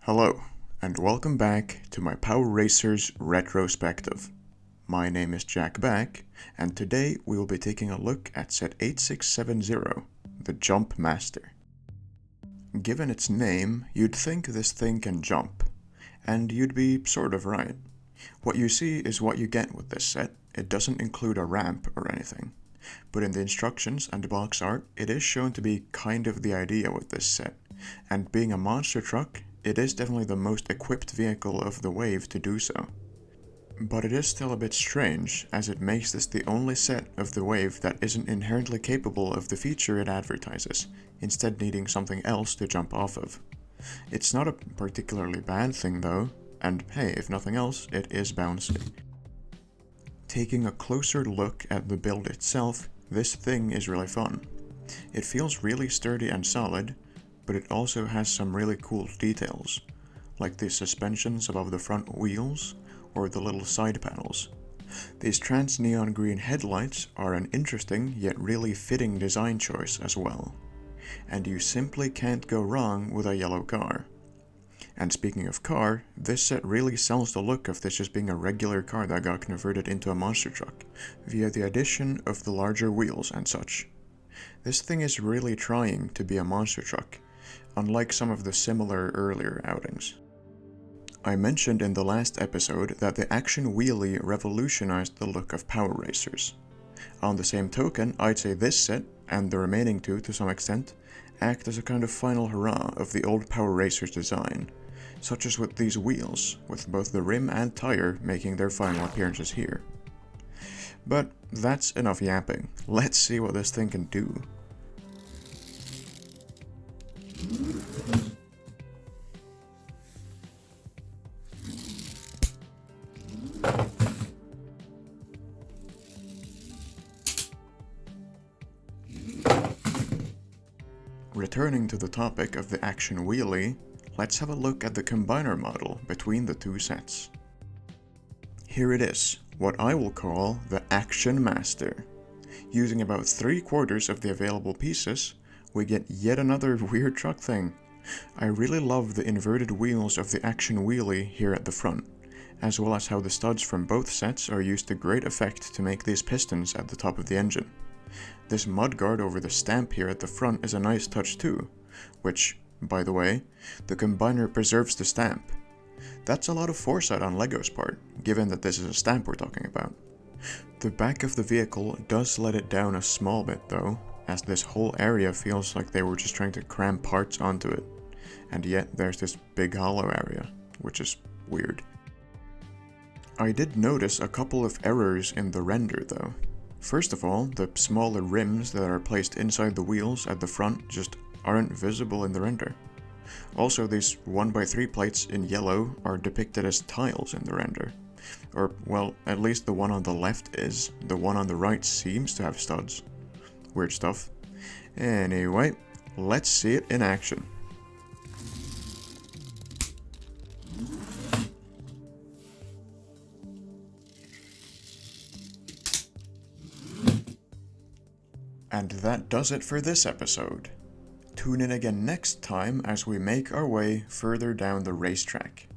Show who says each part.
Speaker 1: Hello, and welcome back to my Power Racers Retrospective. My name is Jack Back, and today we will be taking a look at set 8670, the Jump Master. Given its name, you'd think this thing can jump, and you'd be sort of right. What you see is what you get with this set. It doesn't include a ramp or anything, but in the instructions and box art, it is shown to be kind of the idea with this set, and being a monster truck, it is definitely the most equipped vehicle of the wave to do so. But it is still a bit strange, as it makes this the only set of the wave that isn't inherently capable of the feature it advertises, instead needing something else to jump off of. It's not a particularly bad thing though, and hey, if nothing else, it is bouncy. Taking a closer look at the build itself, this thing is really fun. It feels really sturdy and solid, but it also has some really cool details, like the suspensions above the front wheels or the little side panels. These trans neon green headlights are an interesting yet really fitting design choice as well, and you simply can't go wrong with a yellow car. And speaking of car, this set really sells the look of this just being a regular car that got converted into a monster truck via the addition of the larger wheels and such. This thing is really trying to be a monster truck, unlike some of the similar earlier outings. I mentioned in the last episode that the action wheelie revolutionized the look of Power Racers. On the same token, I'd say this set, and the remaining two to some extent, act as a kind of final hurrah of the old Power Racers design, such as with these wheels, with both the rim and tire making their final appearances here. But that's enough yapping. Let's see what this thing can do. Returning to the topic of the action wheelie, let's have a look at the combiner model between the two sets. Here it is, what I will call the Action Master. Using about 3/4 of the available pieces, we get yet another weird truck thing. I really love the inverted wheels of the action wheelie here at the front, as well as how the studs from both sets are used to great effect to make these pistons at the top of the engine. This mudguard over the stamp here at the front is a nice touch too, which, by the way, the combiner preserves the stamp. That's a lot of foresight on LEGO's part, given that this is a stamp we're talking about. The back of the vehicle does let it down a small bit though, as this whole area feels like they were just trying to cram parts onto it, and yet there's this big hollow area, which is weird. I did notice a couple of errors in the render though. First of all, the smaller rims that are placed inside the wheels at the front just aren't visible in the render. Also, these 1x3 plates in yellow are depicted as tiles in the render. Or, well, at least the one on the left is. The one on the right seems to have studs. Weird stuff. Anyway, let's see it in action. And that does it for this episode. Tune in again next time as we make our way further down the racetrack.